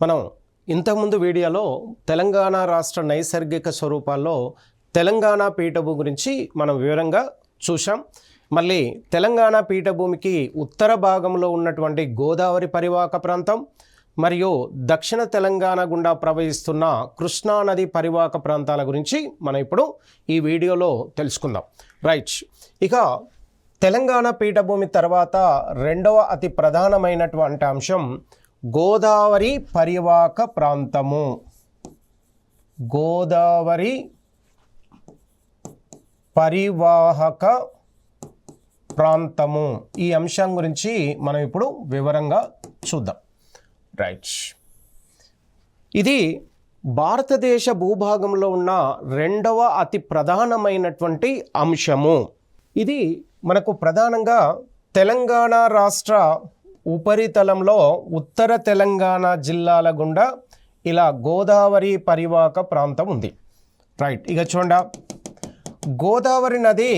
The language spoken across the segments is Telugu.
మనం ఇంతకుముందు వీడియోలో తెలంగాణ రాష్ట్ర నైసర్గిక స్వరూపాల్లో తెలంగాణ పీఠభూమి గురించి మనం వివరంగా చూసాం. మళ్ళీ తెలంగాణ పీఠభూమికి ఉత్తర భాగంలో ఉన్నటువంటి గోదావరి పరివాహక ప్రాంతం మరియు దక్షిణ తెలంగాణ గుండా ప్రవహిస్తున్న కృష్ణా నది పరివాహక ప్రాంతాల గురించి మనం ఇప్పుడు ఈ వీడియోలో తెలుసుకుందాం. రైట్, ఇక తెలంగాణ పీఠభూమి తర్వాత రెండవ అతి ప్రధానమైనటువంటి అంశం గోదావరి పరివాహక ప్రాంతము. గోదావరి పరివాహక ప్రాంతము, ఈ అంశం గురించి మనం ఇప్పుడు వివరంగా చూద్దాం. రైట్, ఇది భారతదేశ భూభాగంలో ఉన్న రెండవ అతి ప్రధానమైనటువంటి అంశము. ఇది మనకు ప్రధానంగా తెలంగాణ రాష్ట్ర ఉపరితలంలో ఉత్తర తెలంగాణ జిల్లాల గుండా ఇలా గోదావరి పరివాహక ప్రాంతం ఉంది. రైట్, ఇక చూడండి, గోదావరి నది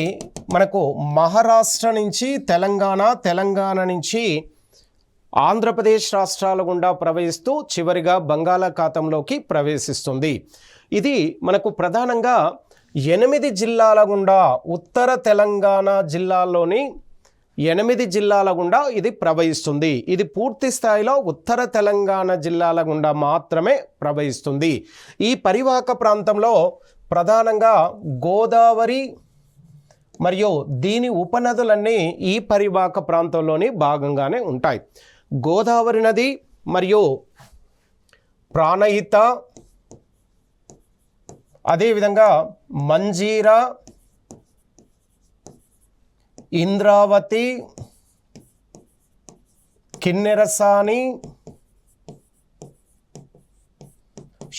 మనకు మహారాష్ట్ర నుంచి తెలంగాణ నుంచి ఆంధ్రప్రదేశ్ రాష్ట్రాల గుండా ప్రవహిస్తూ చివరిగా బంగాళాఖాతంలోకి ప్రవేశిస్తుంది. ఇది మనకు ప్రధానంగా 8 జిల్లాల గుండా, ఉత్తర తెలంగాణ జిల్లాల్లోని 8 జిల్లాల గుండా ఇది ప్రవహిస్తుంది. ఇది పూర్తి స్థాయిలో ఉత్తర తెలంగాణ జిల్లాల గుండా మాత్రమే ప్రవహిస్తుంది. ఈ పరివాహక ప్రాంతంలో ప్రధానంగా గోదావరి మరియు దీని ఉపనదులన్నీ ఈ పరివాహక ప్రాంతంలోని భాగంగానే ఉంటాయి. గోదావరి నది మరియు ప్రాణహిత, అదేవిధంగా మంజీరా, ఇంద్రావతి, కిన్నెరసాని,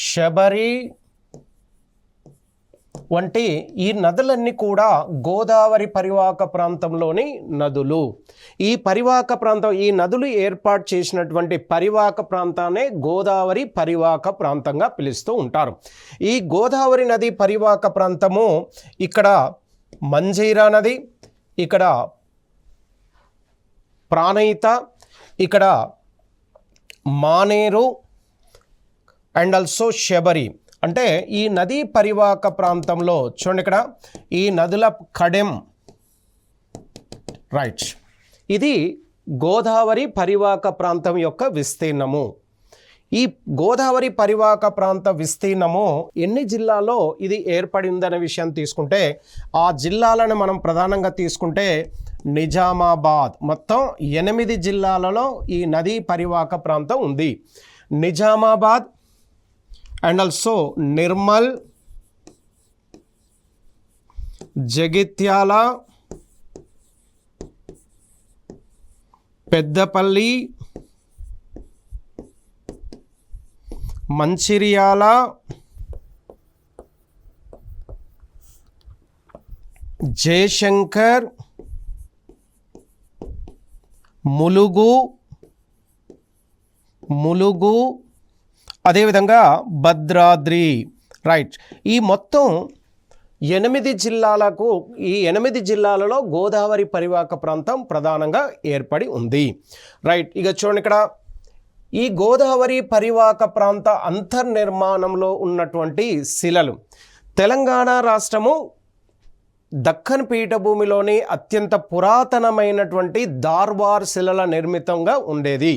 శబరి వంటి ఈ నదులన్నీ కూడా గోదావరి పరివాహక ప్రాంతంలోని నదులు. ఈ పరివాహక ప్రాంతం, ఈ నదులు ఏర్పాటు చేసినటువంటి పరివాహక ప్రాంతాన్ని గోదావరి పరివాహక ప్రాంతంగా పిలుస్తూ ఉంటారు. ఈ గోదావరి నది పరివాహక ప్రాంతము ఇక్కడ మంజీరా నది, ఇక్కడ ప్రాణహిత, ఇక్కడ మానేరు అండ్ ఆల్సో శబరి. అంటే ఈ నదీ పరివాహక ప్రాంతంలో చూడండి, ఇక్కడ ఈ నదుల కడెం. రైట్, ఇది గోదావరి పరివాహక ప్రాంతం యొక్క విస్తీర్ణము. ఈ గోదావరి పరివాహక ప్రాంత విస్తీర్ణము ఎన్ని జిల్లాల్లో ఇది ఏర్పడిందనే విషయం తీసుకుంటే, ఆ జిల్లాలను మనం ప్రధానంగా తీసుకుంటే నిజామాబాద్, మొత్తం 8 జిల్లాలలో ఈ నదీ పరివాహక ప్రాంతం ఉంది. నిజామాబాద్ అండ్ ఆల్సో నిర్మల్, జగిత్యాల, పెద్దపల్లి, మంచిర్యాల, జయశంకర్, ములుగు, అదేవిధంగా భద్రాద్రి. రైట్, ఈ మొత్తం 8 జిల్లాలకు, ఈ 8 జిల్లాలలో గోదావరి పరివాహక ప్రాంతం ప్రధానంగా ఏర్పడి ఉంది. రైట్, ఇక చూడండి, ఇక్కడ ఈ గోదావరి పరివాహక ప్రాంత అంతర్నిర్మాణంలో ఉన్నటువంటి శిలలు, తెలంగాణ రాష్ట్రము దక్కన్ పీఠభూమిలోని అత్యంత పురాతనమైనటువంటి దార్వార్ శిలల నిర్మితంగా ఉండేది.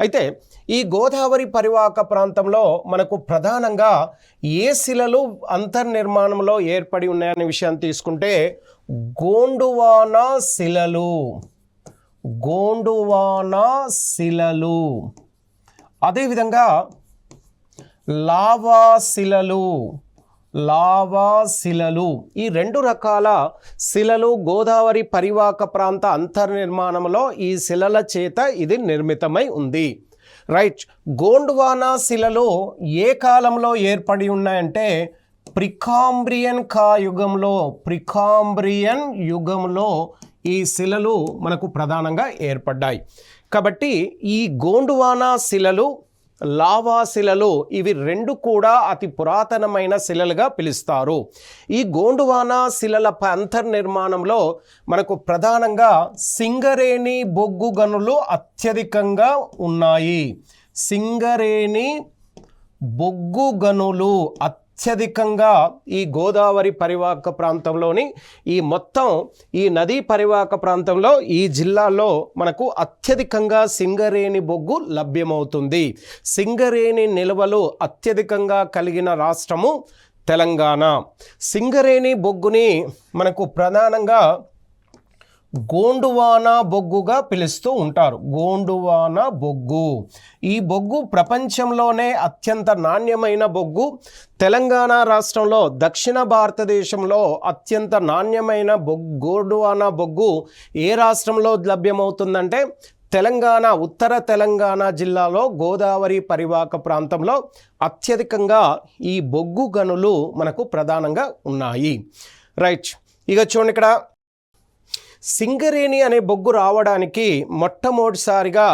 అయితే ఈ గోదావరి పరివాహక ప్రాంతంలో మనకు ప్రధానంగా ఏ శిలలు అంతర్నిర్మాణంలో ఏర్పడి ఉన్నాయనే విషయాన్ని తీసుకుంటే గోండువానా శిలలు, అదేవిధంగా లావా శిలలు, ఈ 2 రకాల శిలలు గోదావరి పరివాహక ప్రాంత అంతర్నిర్మాణంలో ఈ శిలల చేత ఇది నిర్మితమై ఉంది. రైట్, గోండువానా శిలలు ఏ కాలంలో ఏర్పడి ఉన్నాయంటే ప్రికాంబ్రియన్ యుగంలో ఈ శిలలు మనకు ప్రధానంగా ఏర్పడ్డాయి. కాబట్టి ఈ గోండువానా శిలలు లావా శిలలు, ఇవి రెండు కూడా అతి పురాతనమైన శిలలుగా పిలుస్తారు. ఈ గోండువానా శిలల అంతర్నిర్మాణంలో మనకు ప్రధానంగా సింగరేణి బొగ్గు గనులు అత్యధికంగా ఉన్నాయి. సింగరేణి బొగ్గు గనులు అత్యధికంగా ఈ గోదావరి పరివాహక ప్రాంతంలోని ఈ నదీ పరివాహక ప్రాంతంలో ఈ జిల్లాలో మనకు అత్యధికంగా సింగరేణి బొగ్గు లభ్యమవుతుంది. సింగరేణి నిల్వలు అత్యధికంగా కలిగిన రాష్ట్రము తెలంగాణ. సింగరేణి బొగ్గుని మనకు ప్రధానంగా గోండువానా బొగ్గుగా పిలుస్తూ ఉంటారు. గోండువానా బొగ్గు, ఈ బొగ్గు ప్రపంచంలోనే అత్యంత నాణ్యమైన బొగ్గు. తెలంగాణ రాష్ట్రంలో దక్షిణ భారతదేశంలో అత్యంత నాణ్యమైన గోండువానా బొగ్గు ఏ రాష్ట్రంలో లభ్యమవుతుందంటే తెలంగాణ, ఉత్తర తెలంగాణ జిల్లాలో గోదావరి పరివాహక ప్రాంతంలో అత్యధికంగా ఈ బొగ్గు గనులు మనకు ప్రధానంగా ఉన్నాయి. రైట్, ఇక చూడండి, ఇక్కడ సింగరేణి అనే బొగ్గు రావడానికి మొట్టమొదటిసారిగా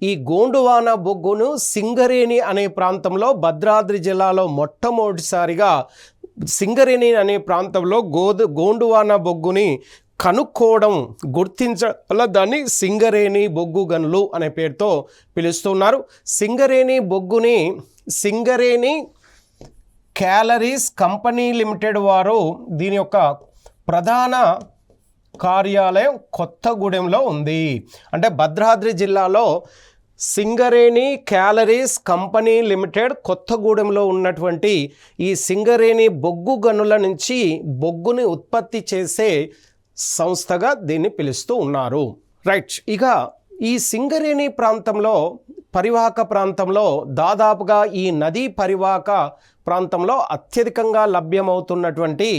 ఈ గోండువానా బొగ్గును సింగరేణి అనే ప్రాంతంలో భద్రాద్రి జిల్లాలో మొట్టమొదటిసారిగా సింగరేణి అనే ప్రాంతంలో గోండువానా బొగ్గుని కనుక్కోవడం, గుర్తించడం, దాన్ని సింగరేణి బొగ్గు గనులు అనే పేరుతో పిలుస్తున్నారు. సింగరేణి బొగ్గుని సింగరేణి క్యాలరీస్ కంపెనీ లిమిటెడ్ వారు దీని యొక్క ప్రధాన కార్యాలయం కొత్తగూడెంలో ఉంది. అంటే భద్రాద్రి జిల్లాలో సింగరేణి క్యాలరీస్ కంపెనీ లిమిటెడ్ కొత్తగూడెంలో ఉన్నటువంటి ఈ సింగరేణి బొగ్గు గనుల నుంచి బొగ్గుని ఉత్పత్తి చేసే సంస్థగా దీన్ని పిలుస్తూ ఉన్నారు. రైట్, ఇక ఈ సింగరేణి ప్రాంతంలో పరివాహక ప్రాంతంలో దాదాపుగా ఈ నదీ పరివాహక ప్రాంతంలో అత్యధికంగా లభ్యమవుతున్నటువంటి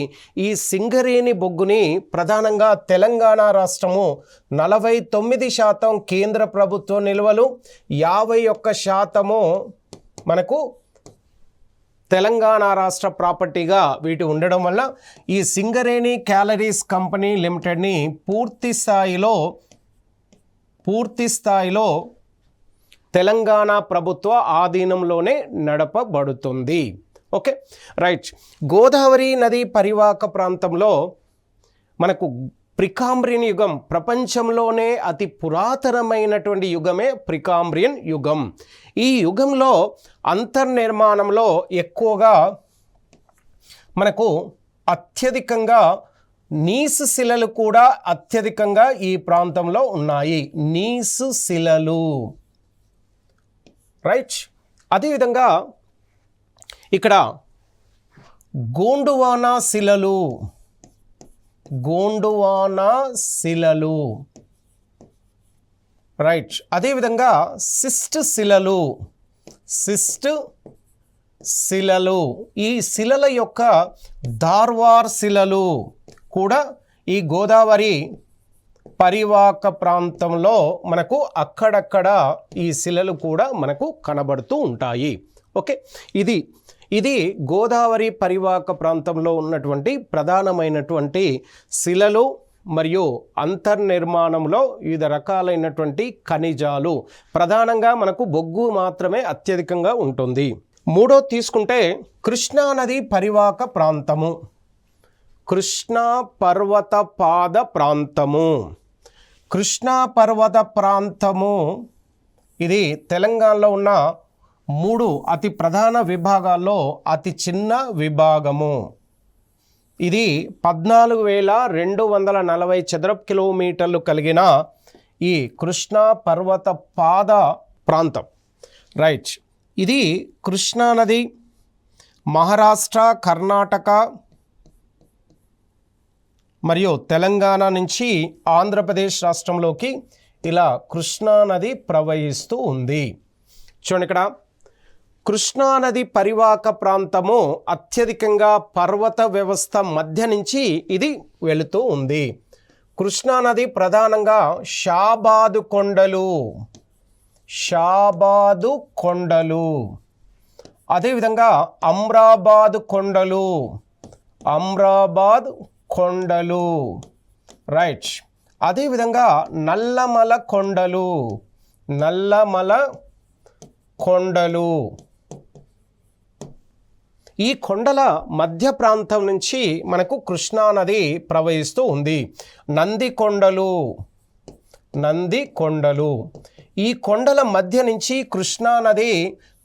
ఈ సింగరేణి బొగ్గుని ప్రధానంగా తెలంగాణ రాష్ట్రము 49% కేంద్ర ప్రభుత్వ నిల్వలు, 51% మనకు తెలంగాణ రాష్ట్ర ప్రాపర్టీగా వీటి ఉండడం వల్ల ఈ సింగరేణి క్యాలరీస్ కంపెనీ లిమిటెడ్ని పూర్తి స్థాయిలో తెలంగాణ ప్రభుత్వ ఆధీనంలోనే నడపబడుతుంది. Okay, right. గోదావరి నది పరివాహక ప్రాంతంలో మనకు ప్రికాంబ్రియన్ యుగం, ప్రపంచంలోనే అతి పురాతనమైనటువంటి యుగమే ప్రికాంబ్రియన్ యుగం. ఈ యుగంలో అంతర్నిర్మాణంలో ఎక్కువగా మనకు అత్యధికంగా నీసు శిలలు కూడా అత్యధికంగా ఈ ప్రాంతంలో ఉన్నాయి. నీసు శిలలు, రైట్. అదేవిధంగా ఇక్కడ గోండువానా శిలలు, రైట్. అదేవిధంగా సిస్ట్ శిలలు, ఈ శిలల యొక్క ధార్వార్ శిలలు కూడా ఈ గోదావరి పరివాహక ప్రాంతంలో మనకు అక్కడక్కడ ఈ శిలలు కూడా మనకు కనబడుతూ ఉంటాయి. ఓకే, ఇది గోదావరి పరివాహక ప్రాంతంలో ఉన్నటువంటి ప్రధానమైనటువంటి శిలలు మరియు అంతర్నిర్మాణంలో వివిధ రకాలైనటువంటి ఖనిజాలు. ప్రధానంగా మనకు బొగ్గు మాత్రమే అత్యధికంగా ఉంటుంది. మూడో తీసుకుంటే కృష్ణానది పరివాహక ప్రాంతము, కృష్ణా పర్వత పాద ప్రాంతము. కృష్ణా పర్వత ప్రాంతము ఇది తెలంగాణలో ఉన్న 3 అతి ప్రధాన విభాగాల్లో అతి చిన్న విభాగము. ఇది 14,240 చదరపు కిలోమీటర్లు కలిగిన ఈ కృష్ణా పర్వత పాద ప్రాంతం. రైట్, ఇది కృష్ణానది మహారాష్ట్ర, కర్ణాటక మరియు తెలంగాణ నుంచి ఆంధ్రప్రదేశ్ రాష్ట్రంలోకి ఇలా కృష్ణానది ప్రవహిస్తూ ఉంది. చూడండి, ఇక్కడ కృష్ణానది పరివాహక ప్రాంతము అత్యధికంగా పర్వత వ్యవస్థ మధ్య నుంచి ఇది వెళుతూ ఉంది. కృష్ణానది ప్రధానంగా షాబాదు కొండలు, అదేవిధంగా అమ్రాబాద్ కొండలు, రైట్. అదేవిధంగా నల్లమల కొండలు. ఈ కొండల మధ్య ప్రాంతం నుంచి మనకు కృష్ణా నది ప్రవహిస్తూ ఉంది. నంది కొండలు. ఈ కొండల మధ్య నుంచి కృష్ణా నది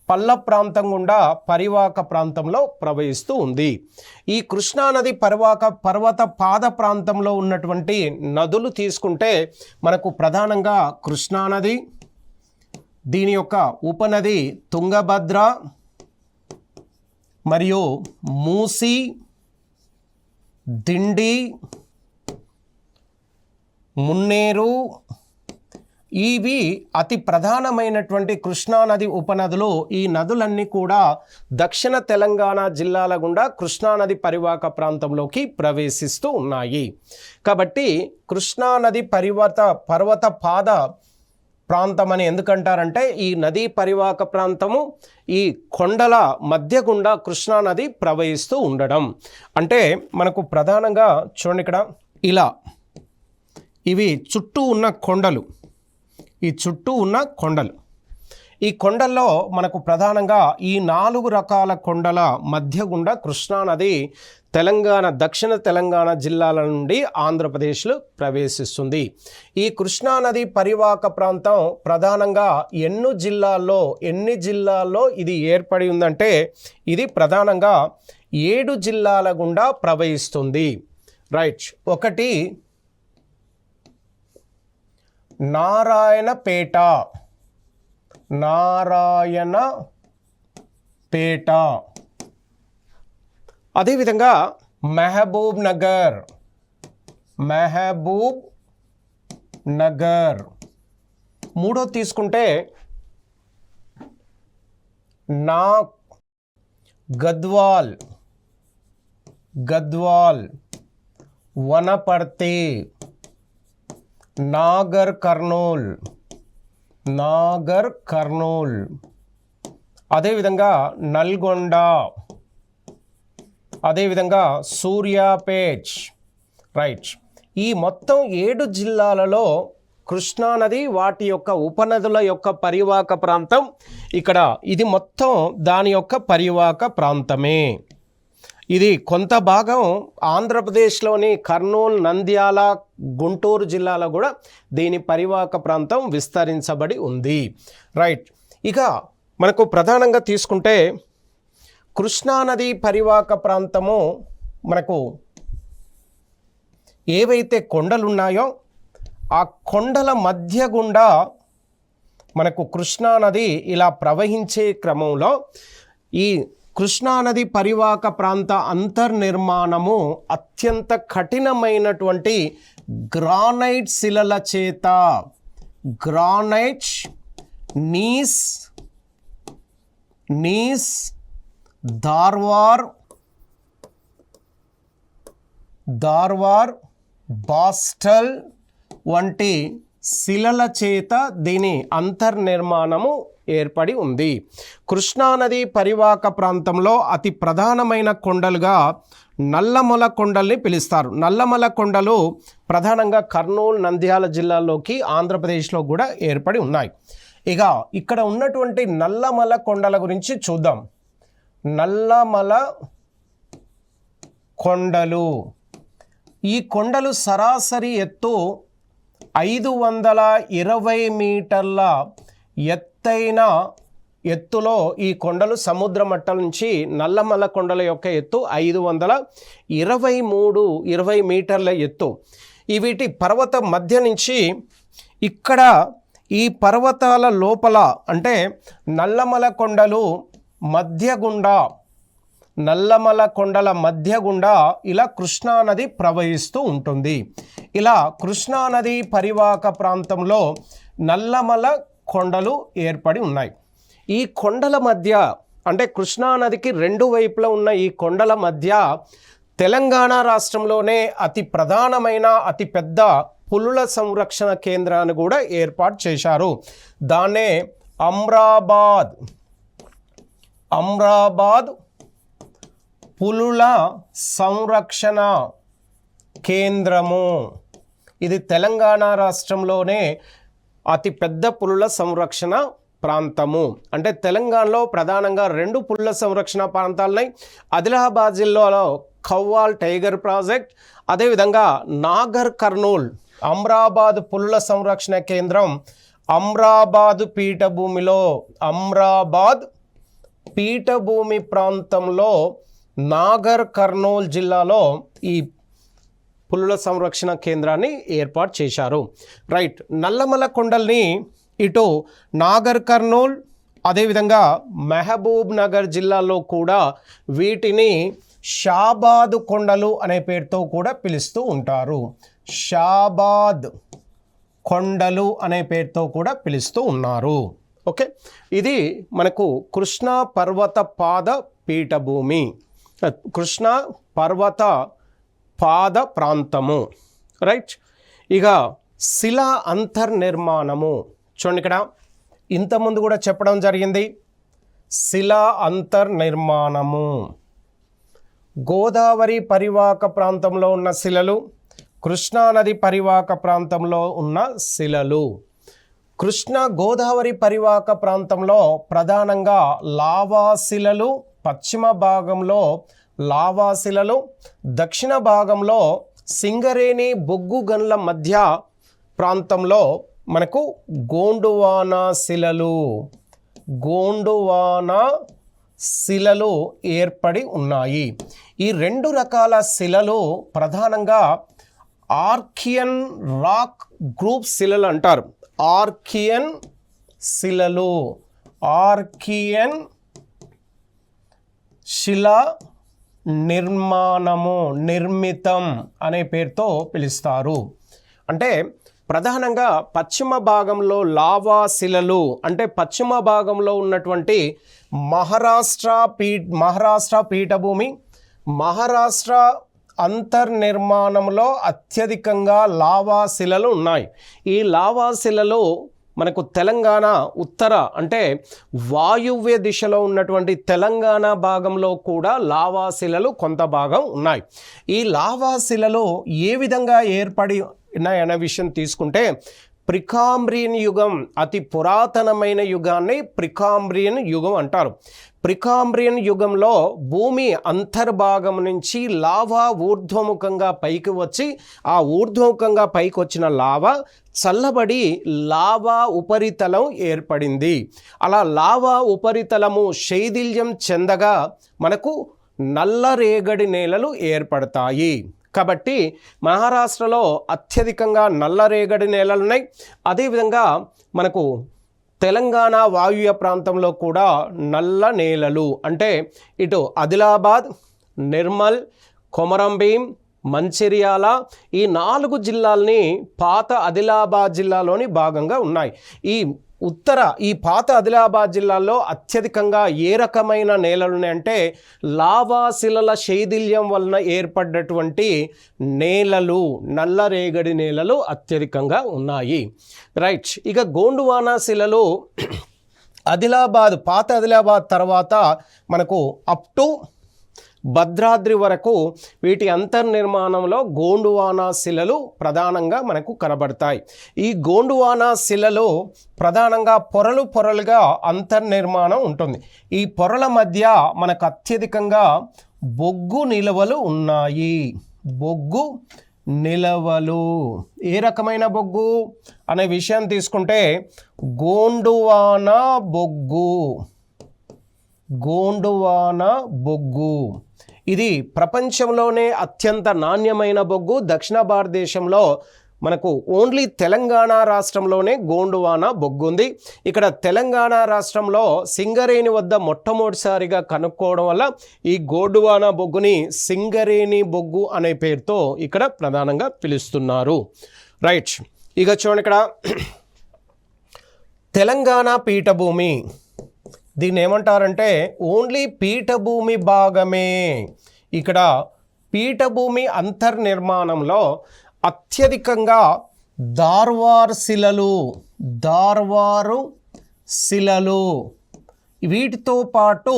పల్ల ప్రాంతం గుండా పరివాహక ప్రాంతంలో ప్రవహిస్తూ ఉంది. ఈ కృష్ణానది పర్వత పాద ప్రాంతంలో ఉన్నటువంటి నదులు తీసుకుంటే మనకు ప్రధానంగా కృష్ణానది, దీని యొక్క ఉపనది తుంగభద్ర మరియు మూసి, దిండి, మున్నేరు, ఇవి అతి ప్రధానమైనటువంటి కృష్ణానది ఉపనదులు. ఈ నదులన్నీ కూడా దక్షిణ తెలంగాణ జిల్లాల గుండా కృష్ణానది పరివాహక ప్రాంతంలోకి ప్రవేశిస్తూ ఉన్నాయి. కాబట్టి కృష్ణానది పర్వత పాద ప్రాంతం అని ఎందుకంటారంటే ఈ నదీ పరివాహక ప్రాంతము ఈ కొండల మధ్య గుండా కృష్ణానది ప్రవహిస్తూ ఉండడం. అంటే మనకు ప్రధానంగా చూడండి, ఇక్కడ ఇలా ఇవి చుట్టూ ఉన్న కొండలు, ఈ చుట్టూ ఉన్న కొండలు. ఈ కొండల్లో మనకు ప్రధానంగా ఈ 4 రకాల కొండల మధ్య గుండా కృష్ణానది దక్షిణ తెలంగాణ జిల్లాల నుండి ఆంధ్రప్రదేశ్లో ప్రవేశిస్తుంది. ఈ కృష్ణానది పరివాహక ప్రాంతం ప్రధానంగా ఎన్ని జిల్లాల్లో ఇది ఏర్పడి ఉందంటే ఇది ప్రధానంగా 7 జిల్లాల గుండా ప్రవహిస్తుంది. రైట్. 1 నారాయణపేట, అదేవిధంగా మహబూబ్ నగర్, 3 తీసుకుంటే గద్వాల్, వనపర్తి, నాగర్ కర్నూల్, అదేవిధంగా నల్గొండ, అదేవిధంగా సూర్యాపేట్. రైట్. ఈ మొత్తం 7 జిల్లాలలో కృష్ణానది వాటి యొక్క ఉపనదుల యొక్క పరివాహక ప్రాంతం ఇక్కడ ఇది మొత్తం దాని యొక్క పరివాహక ప్రాంతమే. ఇది కొంత భాగం ఆంధ్రప్రదేశ్లోని కర్నూలు, నంద్యాల, గుంటూరు జిల్లాలో కూడా దీని పరివాహక ప్రాంతం విస్తరించబడి ఉంది. రైట్. ఇక మనకు ప్రధానంగా తీసుకుంటే కృష్ణానది పరివాహక ప్రాంతము మనకు ఏవైతే కొండలు ఉన్నాయో ఆ కొండల మధ్య గుండా మనకు కృష్ణానది ఇలా ప్రవహించే క్రమంలో ఈ కృష్ణానది పరివాహక ప్రాంత అంతర్నిర్మాణము అత్యంత కఠినమైనటువంటి గ్రానైట్ శిలల చేత, గ్రానైట్ నీస్, దార్వార్, బాస్టల్ వంటి శిలల చేత దీని అంతర్నిర్మాణము ఏర్పడి ఉంది. కృష్ణానది పరివాహక ప్రాంతంలో అతి ప్రధానమైన కొండలుగా నల్లమల కొండల్ని పిలుస్తారు. నల్లమల కొండలు ప్రధానంగా కర్నూలు, నంద్యాల జిల్లాల్లోకి ఆంధ్రప్రదేశ్లో కూడా ఏర్పడి ఉన్నాయి. ఇక ఇక్కడ ఉన్నటువంటి నల్లమల కొండల గురించి చూద్దాం. నల్లమల కొండలు, ఈ కొండలు సరాసరి ఎత్తు 520 మీటర్ల ఎత్తైన ఎత్తులో ఈ కొండలు సముద్ర మట్టం నుంచి నల్లమల కొండల యొక్క ఎత్తు 520 మీటర్ల ఎత్తు. వీటి పర్వత మధ్య నుంచి ఇక్కడ ఈ పర్వతాల లోపల అంటే నల్లమల కొండల మధ్య గుండా ఇలా కృష్ణానది ప్రవహిస్తూ ఉంటుంది. ఇలా కృష్ణానది పరివాహక ప్రాంతంలో నల్లమల కొండలు ఏర్పడి ఉన్నాయి. ఈ కొండల మధ్య అంటే కృష్ణానదికి 2 వైపులా ఉన్న ఈ కొండల మధ్య తెలంగాణ రాష్ట్రంలోనే అతి ప్రధానమైన అతి పెద్ద పులుల సంరక్షణ కేంద్రాన్ని కూడా ఏర్పాటు చేశారు. దాన్నే అమ్రాబాద్ పులుల సంరక్షణ కేంద్రము. ఇది తెలంగాణ రాష్ట్రంలోనే అతి పెద్ద పులుల సంరక్షణ ప్రాంతము. అంటే తెలంగాణలో ప్రధానంగా 2 పులుల సంరక్షణ ప్రాంతాలున్నాయి. ఆదిలాబాద్ జిల్లాలో ఖవ్వాల్ టైగర్ ప్రాజెక్ట్, అదేవిధంగా నాగర్ కర్నూల్ అమ్రాబాద్ పులుల సంరక్షణ కేంద్రం అమ్రాబాద్ పీఠభూమిలో, అమ్రాబాద్ పీఠభూమి ప్రాంతంలో నాగర్ కర్నూల్ జిల్లాలో ఈ పులుల సంరక్షణ కేంద్రాన్ని ఏర్పాటు చేశారు. రైట్, నల్లమల కొండల్ని ఇటు నాగర్ కర్నూల్ అదేవిధంగా మహబూబ్ నగర్ జిల్లాలో కూడా వీటిని షాబాద్ కొండలు అనే పేరుతో కూడా పిలుస్తూ ఉంటారు. షాబాద్ కొండలు అనే పేరుతో కూడా పిలుస్తూ ఉన్నారు. ఓకే, ఇది మనకు కృష్ణా పర్వత పాద పీఠభూమి, కృష్ణా పర్వత పాద ప్రాంతము. రైట్, ఇక శిలా అంతర్నిర్మాణము చూడండి, ఇక్కడ ఇంతకుముందు కూడా చెప్పడం జరిగింది. శిలా అంతర్నిర్మాణము గోదావరి పరివాహక ప్రాంతంలో ఉన్న శిలలు, కృష్ణానది పరివాహక ప్రాంతంలో ఉన్న శిలలు. కృష్ణ గోదావరి పరివాహక ప్రాంతంలో ప్రధానంగా లావా శిలలు, పశ్చిమ భాగంలో లావా శిలలు, దక్షిణ భాగంలో సింగరేణి బొగ్గు గనుల మధ్య ప్రాంతంలో మనకు గోండువానా శిలలు, గోండువానా శిలలు ఏర్పడి ఉన్నాయి. ఈ 2 రకాల శిలలు ప్రధానంగా ఆర్కియన్ రాక్ గ్రూప్ శిలలు అంటారు. ఆర్కియన్ శిలలు, ఆర్కియన్ శిలా నిర్మాణము, నిర్మితం అనే పేరుతో పిలుస్తారు. అంటే ప్రధానంగా పశ్చిమ భాగంలో లావా శిలలు అంటే పశ్చిమ భాగంలో ఉన్నటువంటి మహారాష్ట్ర పీఠభూమి, మహారాష్ట్ర అంతర్నిర్మాణంలో అత్యధికంగా లావా శిలలు ఉన్నాయి. ఈ లావా శిలలు మనకు తెలంగాణ ఉత్తర అంటే వాయువ్య దిశలో ఉన్నటువంటి తెలంగాణ భాగంలో కూడా లావా శిలలు కొంత భాగం ఉన్నాయి. ఈ లావా శిలలు ఏ విధంగా ఏర్పడి ఉన్నాయనే విషయం తీసుకుంటే, ప్రికాంబ్రియన్ యుగం, అతి పురాతనమైన యుగాన్ని ప్రికాంబ్రియన్ యుగం అంటారు. ప్రికాంబ్రియన్ యుగంలో భూమి అంతర్భాగం నుంచి లావా ఊర్ధ్వముఖంగా పైకి వచ్చి, ఆ ఊర్ధ్వముఖంగా పైకి వచ్చిన లావా చల్లబడి లావా ఉపరితలం ఏర్పడింది. అలా లావా ఉపరితలము శైథిల్యం చెందగా మనకు నల్లరేగడి నేలలు ఏర్పడతాయి. కాబట్టి మహారాష్ట్రలో అత్యధికంగా నల్లరేగడి నేలలు ఉన్నాయి. అదేవిధంగా మనకు తెలంగాణ వాయువ్య ప్రాంతంలో కూడా నల్ల నేలలు అంటే ఇటు ఆదిలాబాద్, నిర్మల్, కొమరంభీం, మంచిర్యాల ఈ 4 జిల్లాల్ని పాత ఆదిలాబాద్ జిల్లాలోని భాగంగా ఉన్నాయి. ఈ పాత ఆదిలాబాద్ జిల్లాలో అత్యధికంగా ఏ రకమైన నేలలు ఉన్నాయంటే లావా శిలల శైథిల్యం వలన ఏర్పడ్డటువంటి నేలలు, నల్లరేగడి నేలలు అత్యధికంగా ఉన్నాయి. రైట్, ఇక గోండువానా శిలలు ఆదిలాబాద్, పాత ఆదిలాబాద్ తర్వాత మనకు అప్ టు భద్రాద్రి వరకు వీటి అంతర్నిర్మాణంలో గోండువానా శిలలు ప్రధానంగా మనకు కనబడతాయి. ఈ గోండువానా శిలలు ప్రధానంగా పొరలుగా అంతర్నిర్మాణం ఉంటుంది. ఈ పొరల మధ్య మనకు అత్యధికంగా బొగ్గు నిల్వలు ఉన్నాయి. బొగ్గు నిల్వలు ఏ రకమైన బొగ్గు అనే విషయం తీసుకుంటే గోండువానా బొగ్గు, గోండువానా బొగ్గు ఇది ప్రపంచంలోనే అత్యంత నాణ్యమైన బొగ్గు. దక్షిణ భారతదేశంలో మనకు ఓన్లీ తెలంగాణ రాష్ట్రంలోనే గోండువానా బొగ్గు ఉంది. ఇక్కడ తెలంగాణ రాష్ట్రంలో సింగరేణి వద్ద మొట్టమొదటిసారిగా కనుక్కోవడం వల్ల ఈ గోండువానా బొగ్గుని సింగరేణి బొగ్గు అనే పేరుతో ఇక్కడ ప్రధానంగా పిలుస్తున్నారు. రైట్, ఇక చూడండి, ఇక్కడ తెలంగాణ పీఠభూమి దీన్ని ఏమంటారంటే ఓన్లీ పీఠభూమి భాగమే. ఇక్కడ పీఠభూమి అంతర్నిర్మాణంలో అత్యధికంగా దార్వారు శిలలు వీటితో పాటు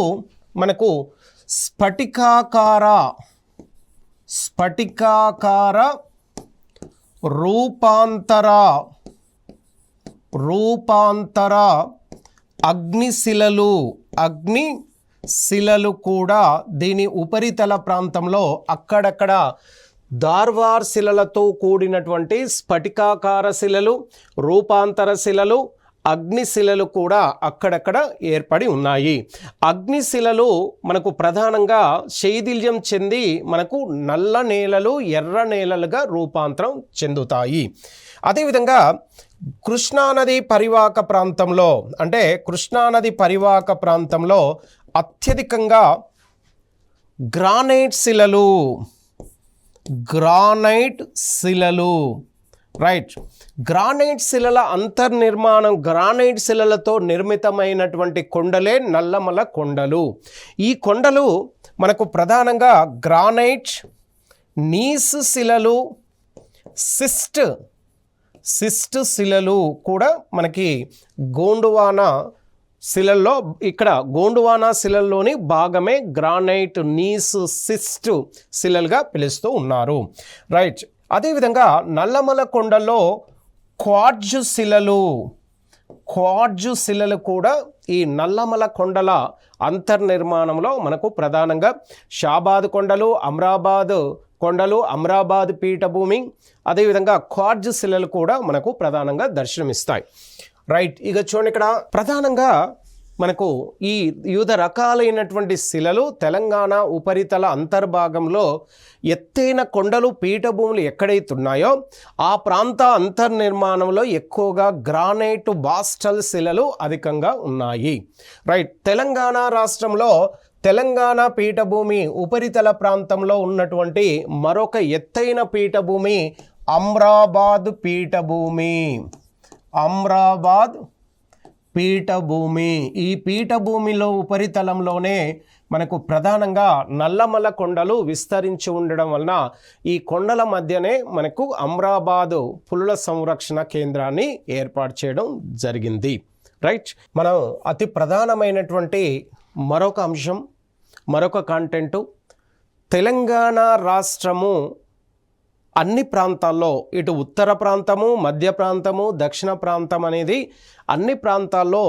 మనకు స్ఫటికాకార రూపాంతర అగ్నిశిలలు కూడా దీని ఉపరితల ప్రాంతంలో అక్కడక్కడ దార్వార్ శిలలతో కూడినటువంటి స్ఫటికాకార శిలలు, రూపాంతర శిలలు, అగ్నిశిలలు కూడా అక్కడక్కడ ఏర్పడి ఉన్నాయి. అగ్నిశిలలు మనకు ప్రధానంగా శైథిల్యం చెంది మనకు నల్ల నేలలు, ఎర్ర నేలలుగా రూపాంతరం చెందుతాయి. అదేవిధంగా కృష్ణానది పరివాహక ప్రాంతంలో, అంటే కృష్ణానది పరివాహక ప్రాంతంలో అత్యధికంగా గ్రానైట్ శిలలు రైట్. గ్రానైట్ శిలల అంతర్నిర్మాణం, గ్రానైట్ శిలలతో నిర్మితమైనటువంటి కొండలే నల్లమల కొండలు. ఈ కొండలు మనకు ప్రధానంగా గ్రానైట్, నీస్ శిలలు, సిస్ట్ శిలలు కూడా మనకి గోండువానా శిలల్లో, ఇక్కడ గోండువానా శిలల్లోని భాగమే గ్రానైట్, నీస్, సిస్ట్ శిలలుగా పిలుస్తూ ఉన్నారు. రైట్. అదేవిధంగా నల్లమల కొండల్లో క్వార్ట్జ్ శిలలు కూడా ఈ నల్లమల కొండల అంతర్నిర్మాణంలో మనకు ప్రధానంగా షాబాద్ కొండలు, అమ్రాబాద్ పీఠభూమి, అదేవిధంగా క్వార్ట్జ్ శిలలు కూడా మనకు ప్రధానంగా దర్శనమిస్తాయి. రైట్. ఇక చూడండి, ఇక్కడ ప్రధానంగా మనకు ఈ వివిధ రకాలైనటువంటి శిలలు తెలంగాణ ఉపరితల అంతర్భాగంలో ఎత్తైన కొండలు, పీఠభూములు ఎక్కడైతే ఉన్నాయో ఆ ప్రాంత అంతర్నిర్మాణంలో ఎక్కువగా గ్రానైట్, బాస్టల్ శిలలు అధికంగా ఉన్నాయి. రైట్. తెలంగాణ రాష్ట్రంలో తెలంగాణ పీఠభూమి ఉపరితల ప్రాంతంలో ఉన్నటువంటి మరొక ఎత్తైన పీఠభూమి అమ్రాబాద్ పీఠభూమి. ఈ పీఠభూమిలో ఉపరితలంలోనే మనకు ప్రధానంగా నల్లమల కొండలు విస్తరించి ఉండడం వలన ఈ కొండల మధ్యనే మనకు అమ్రాబాద్ పులుల సంరక్షణ కేంద్రాన్ని ఏర్పాటు చేయడం జరిగింది. రైట్. మనం అతి ప్రధానమైనటువంటి మరొక అంశం, మరొక కంటెంటు, తెలంగాణ రాష్ట్రము అన్ని ప్రాంతాల్లో, ఇటు ఉత్తర ప్రాంతము, మధ్య ప్రాంతము, దక్షిణ ప్రాంతం అనేది అన్ని ప్రాంతాల్లో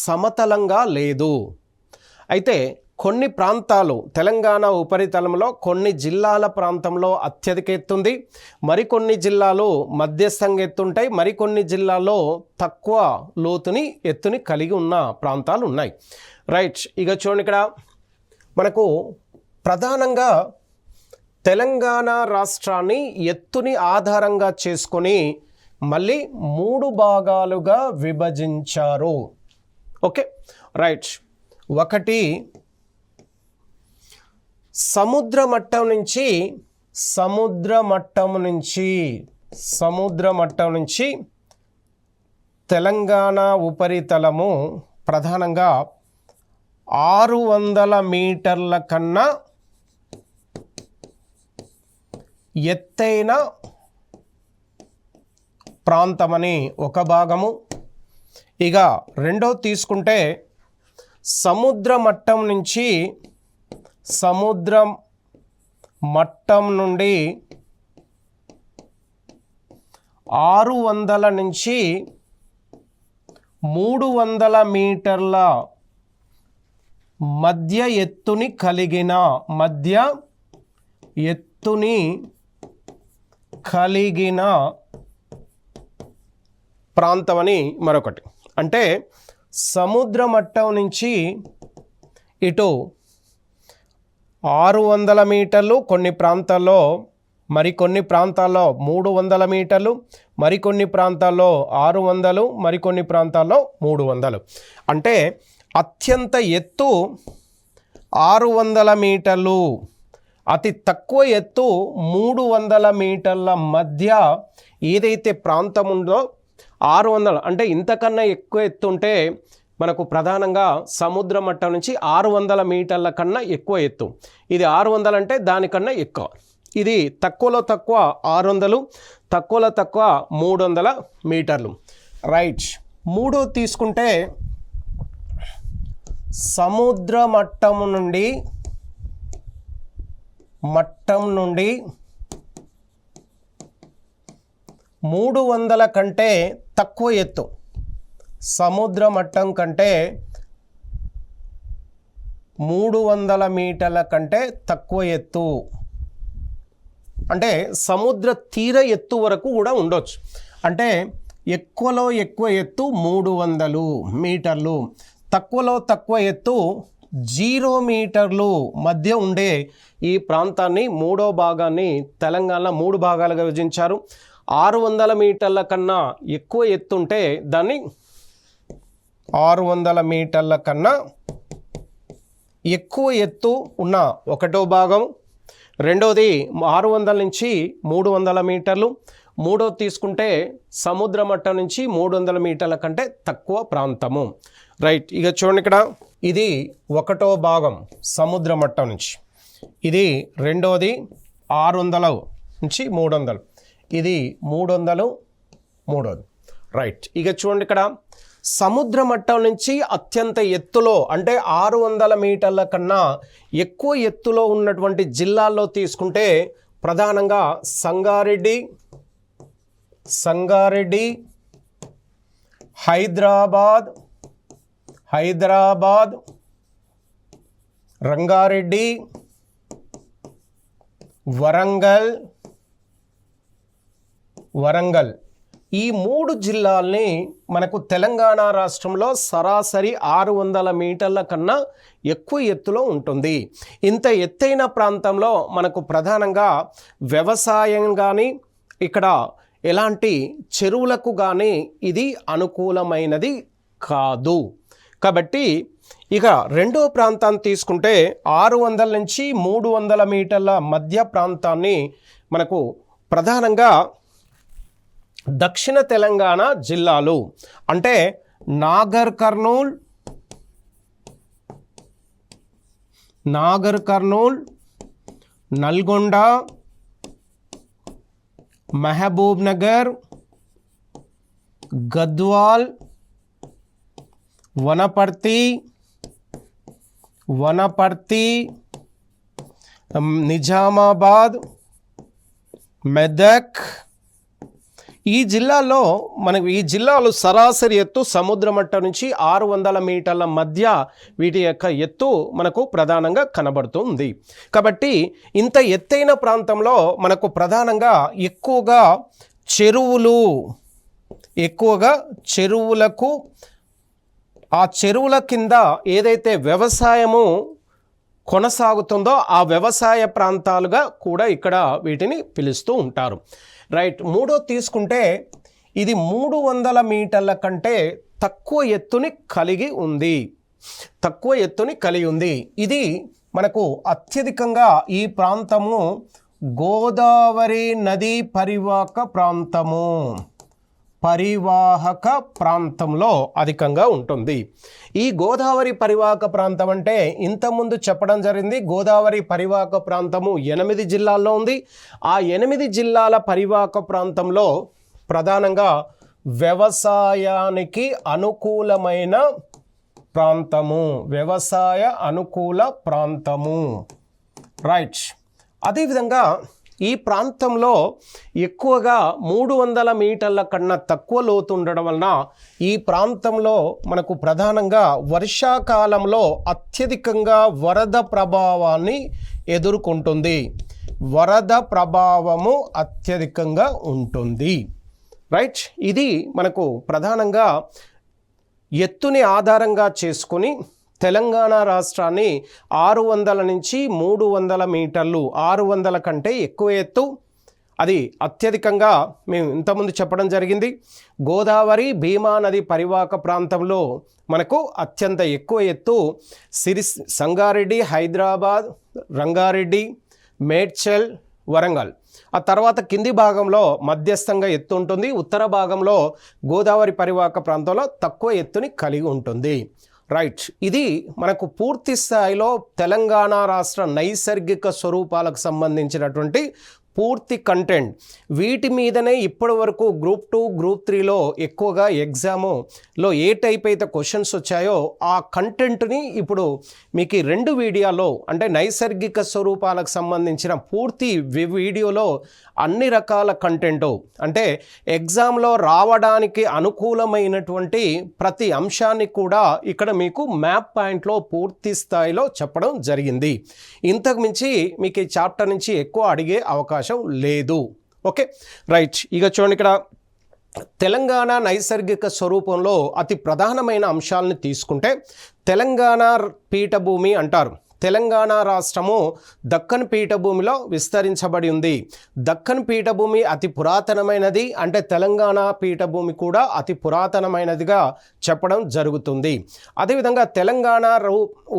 సమతలంగా లేదు. అయితే కొన్ని ప్రాంతాలు తెలంగాణ ఉపరితలంలో కొన్ని జిల్లాల ప్రాంతంలో అత్యధిక ఎత్తుంది, మరికొన్ని జిల్లాలు మధ్యస్థంగా ఎత్తుంటాయి, మరికొన్ని జిల్లాల్లో తక్కువ ఎత్తుని కలిగి ఉన్న ప్రాంతాలు ఉన్నాయి. రైట్. ఇక చూడండి, ఇక్కడ మనకు ప్రధానంగా తెలంగాణ రాష్ట్రాన్ని ఎత్తుని ఆధారంగా చేసుకొని మళ్ళీ 3 భాగాలుగా విభజించారు. ఓకే. రైట్. ఒకటి, సముద్ర మట్టం నుంచి తెలంగాణ ఉపరితలము ప్రధానంగా 600 మీటర్ల కన్నా ఎత్తైన ప్రాంతమని ఒక భాగము. ఇక రెండో తీసుకుంటే సముద్ర మట్టం నుండి 600 నుంచి 300 మీటర్ల మధ్య ఎత్తుని కలిగిన ప్రాంతమని మరొకటి. అంటే సముద్ర మట్టం నుంచి ఇటు 600 మీటర్లు, కొన్ని ప్రాంతాల్లో, మరికొన్ని ప్రాంతాల్లో 300 మీటర్లు, మరికొన్ని ప్రాంతాల్లో 600, మరికొన్ని ప్రాంతాల్లో 300. అంటే అత్యంత ఎత్తు 600 మీటర్లు, అతి తక్కువ ఎత్తు 300 మీటర్ల మధ్య ఏదైతే ప్రాంతం ఉందో 600, అంటే ఇంతకన్నా ఎక్కువ ఎత్తు ఉంటే మనకు ప్రధానంగా సముద్ర మట్టం నుంచి 600 మీటర్ల కన్నా ఎక్కువ ఎత్తు. ఇది 600 అంటే దానికన్నా ఎక్కువ. ఇది తక్కువలో తక్కువ 600, తక్కువలో తక్కువ 300 మీటర్లు. రైట్. మూడో తీసుకుంటే సముద్ర మట్టం నుండి 300 కంటే తక్కువ ఎత్తు, సముద్ర మట్టం కంటే 300 మీటర్ల కంటే తక్కువ ఎత్తు, అంటే సముద్ర తీర ఎత్తు వరకు కూడా ఉండొచ్చు. అంటే ఎక్కువలో ఎక్కువ ఎత్తు 300 మీటర్లు, తక్కువలో తక్కువ ఎత్తు 0 మీటర్లు మధ్య ఉండే ఈ ప్రాంతాన్ని, మూడో భాగాన్ని తెలంగాణ 3 భాగాలుగా విభజించారు. 600 మీటర్ల కన్నా ఎక్కువ ఎత్తు ఉంటే దాన్ని 600 మీటర్ల కన్నా ఎక్కువ ఎత్తు ఉన్న ఒకటో భాగం, రెండోది 600 నుంచి 300 మీటర్లు, మూడోది తీసుకుంటే సముద్ర మట్టం నుంచి 300 మీటర్ల కంటే తక్కువ ప్రాంతము. రైట్, ఇక చూడండి ఇక్కడ ఇది ఒకటో భాగం సముద్ర మట్టం నుంచి, ఇది రెండోది 600 నుంచి 300, ఇది 300 మూడోది. రైట్, ఇక చూడండి ఇక్కడ సముద్ర మట్టం నుంచి అత్యంత ఎత్తులో అంటే 600 మీటర్ల కన్నా ఎక్కువ ఎత్తులో ఉన్నటువంటి జిల్లాల్లో తీసుకుంటే ప్రధానంగా సంగారెడ్డి, హైదరాబాద్, రంగారెడ్డి, వరంగల్ ఈ 3 జిల్లాల్ని మనకు తెలంగాణ రాష్ట్రంలో సరాసరి 600 మీటర్ల కన్నా ఎక్కువ ఎత్తులో ఉంటుంది. ఇంత ఎత్తైన ప్రాంతంలో మనకు ప్రధానంగా వ్యవసాయం కానీ ఇక్కడ ఎలాంటి చెరువులకు కానీ ఇది అనుకూలమైనది కాదు. కాబట్టి ఇక రెండో ప్రాంతాన్ని తీసుకుంటే 600 నుంచి 300 మీటర్ల మధ్య ప్రాంతాన్ని మనకు ప్రధానంగా దక్షిణ తెలంగాణ జిల్లాలు అంటే నాగర్ కర్నూల్, నల్గొండ, మహబూబ్ నగర్, గద్వాల్, వనపర్తి, నిజామాబాద్, మెదక్ ఈ జిల్లాలు సరాసరి ఎత్తు సముద్ర మట్టం నుంచి 600 మీటర్ల మధ్య వీటి యొక్క ఎత్తు మనకు ప్రధానంగా కనబడుతుంది. కాబట్టి ఇంత ఎత్తైన ప్రాంతంలో మనకు ప్రధానంగా ఎక్కువగా చెరువులకు ఆ చెరువుల కింద ఏదైతే వ్యవసాయము కొనసాగుతుందో ఆ వ్యవసాయ ప్రాంతాలుగా కూడా ఇక్కడ వీటిని పిలుస్తూ ఉంటారు. రైట్, మూడో తీసుకుంటే ఇది 300 మీటర్ల కంటే తక్కువ ఎత్తుని కలిగి ఉంది. ఇది మనకు అత్యధికంగా ఈ ప్రాంతము గోదావరి నదీ పరివాహక ప్రాంతంలో అధికంగా ఉంటుంది. ఈ గోదావరి పరివాహక ప్రాంతం అంటే ఇంతకుముందు చెప్పడం జరిగింది. గోదావరి పరివాహక ప్రాంతము 8 జిల్లాల్లో ఉంది. ఆ 8 జిల్లాల పరివాహక ప్రాంతంలో ప్రధానంగా వ్యవసాయానికి అనుకూలమైన ప్రాంతము. రైట్, అదేవిధంగా ఈ ప్రాంతంలో ఎక్కువగా 300 మీటర్ల కన్నా తక్కువ లోతు ఉండడం వలన ఈ ప్రాంతంలో మనకు ప్రధానంగా వర్షాకాలంలో అత్యధికంగా వరద ప్రభావాన్ని ఎదుర్కొంటుంది. వరద ప్రభావము అత్యధికంగా ఉంటుంది. రైట్, ఇది మనకు ప్రధానంగా ఎత్తుని ఆధారంగా చేసుకొని తెలంగాణ రాష్ట్రాన్ని 600 నుంచి 300 మీటర్లు, 600 కంటే ఎక్కువ ఎత్తు, అది అత్యధికంగా మేము ఇంతకుముందు చెప్పడం జరిగింది. గోదావరి భీమా నది పరివాహక ప్రాంతంలో మనకు అత్యంత ఎక్కువ ఎత్తు సంగారెడ్డి, హైదరాబాద్, రంగారెడ్డి, మేడ్చల్, వరంగల్. ఆ తర్వాత కింది భాగంలో మధ్యస్థంగా ఎత్తు ఉంటుంది. ఉత్తర భాగంలో గోదావరి పరివాహక ప్రాంతంలో తక్కువ ఎత్తుని కలిగి ఉంటుంది. రైట్, ఇది మనకు పూర్తి స్థాయిలో తెలంగాణ రాష్ట్ర నైసర్గిక స్వరూపాలకు సంబంధించినటువంటి పూర్తి కంటెంట్ వీటి మీదనే ఇప్పటి వరకు గ్రూప్ 2 గ్రూప్ 3లో ఎక్కువగా ఎగ్జామ్లో ఏ టైప్ అయితే క్వశ్చన్స్ వచ్చాయో ఆ కంటెంట్ని ఇప్పుడు మీకు ఈ 2 వీడియోలో అంటే నైసర్గిక స్వరూపాలకు సంబంధించిన పూర్తి వీడియోలో అన్ని రకాల కంటెంట్ అంటే ఎగ్జామ్లో రావడానికి అనుకూలమైనటువంటి ప్రతి అంశాన్ని కూడా ఇక్కడ మీకు మ్యాప్ పాయింట్లో పూర్తి స్థాయిలో చెప్పడం జరిగింది. ఇంతకు మించి మీకు ఈ చాప్టర్ నుంచి ఎక్కువ అడిగే అవకాశం లేదు. Okay right. ఇక చూడండి, ఇక్కడ తెలంగాణ నైసర్గిక స్వరూపంలో అతి ప్రధానమైన అంశాలను తీసుకుంటే తెలంగాణ పీఠభూమి అంటారు. తెలంగాణ రాష్ట్రము దక్కన్ పీఠభూమిలో విస్తరించబడి ఉంది. దక్కన్ పీఠభూమి అతి పురాతనమైనది, అంటే తెలంగాణ పీఠభూమి కూడా అతి పురాతనమైనదిగా చెప్పడం జరుగుతుంది. అదేవిధంగా తెలంగాణ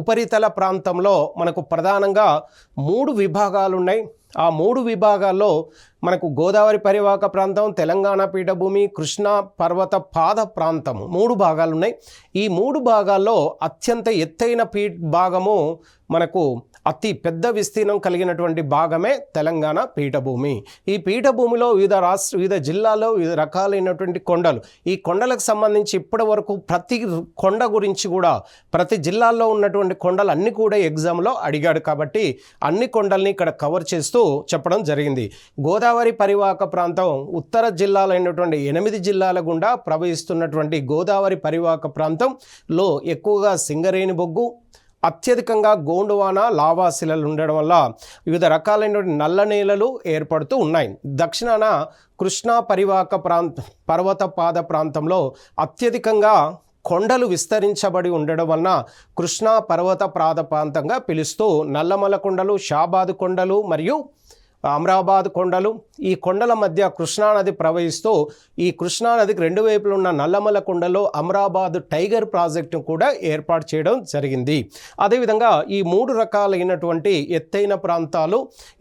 ఉపరితల ప్రాంతంలో మనకు ప్రధానంగా 3 విభాగాలు ఉన్నాయి. ఆ 3 విభాగాల్లో మనకు గోదావరి పరివాహక ప్రాంతం, తెలంగాణ పీఠభూమి, కృష్ణా పర్వత పాద ప్రాంతం 3 భాగాలు ఉన్నాయి. ఈ 3 భాగాల్లో అత్యంత ఎత్తైన భాగము మనకు అతి పెద్ద విస్తీర్ణం కలిగినటువంటి భాగమే తెలంగాణ పీఠభూమి. ఈ పీఠభూమిలో వివిధ జిల్లాల్లో వివిధ రకాలైనటువంటి కొండలు, ఈ కొండలకు సంబంధించి ఇప్పటి వరకు ప్రతి కొండ గురించి కూడా ప్రతి జిల్లాల్లో ఉన్నటువంటి కొండలు అన్నీ కూడా ఎగ్జామ్లో అడిగాడు కాబట్టి అన్ని కొండల్ని ఇక్కడ కవర్ చేస్తూ చెప్పడం జరిగింది. గోదావరి పరివాహక ప్రాంతం ఉత్తర జిల్లాలైనటువంటి 8 జిల్లాల గుండా ప్రవహిస్తున్నటువంటి గోదావరి పరివాహక ప్రాంతంలో ఎక్కువగా సింగరేణి బొగ్గు, అత్యధికంగా గోండువాన లావాశిలలు ఉండడం వల్ల వివిధ రకాలైనటువంటి నల్ల నేలలు ఏర్పడుతూ ఉన్నాయి. దక్షిణాన కృష్ణా పరివాహక పర్వత పాద ప్రాంతంలో అత్యధికంగా కొండలు విస్తరించబడి ఉండడం వలన కృష్ణా పర్వత పాద ప్రాంతంగా పిలుస్తూ నల్లమల కొండలు, షాబాద్ కొండలు మరియు అమరాబాద్ కొండలు, ఈ కొండల మధ్య కృష్ణానది ప్రవహిస్తూ ఈ కృష్ణానదికి 2 వైపులు ఉన్న నల్లమల కొండలో అమరాబాద్ టైగర్ ప్రాజెక్టును కూడా ఏర్పాటు చేయడం జరిగింది. అదేవిధంగా ఈ 3 రకాలైనటువంటి ఎత్తైన ప్రాంతాలు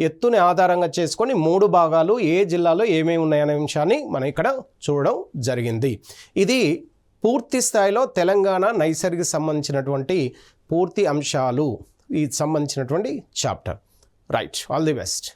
ఎత్తుని ఆధారంగా చేసుకొని 3 భాగాలు ఏ జిల్లాలో ఏమేమి ఉన్నాయనే అంశాన్ని మనం ఇక్కడ చూడడం జరిగింది. ఇది పూర్తి స్థాయిలో తెలంగాణ నైసర్గిక సంబంధించినటువంటి పూర్తి అంశాలు ఈ సంబంధించినటువంటి chapter. Right, all the best.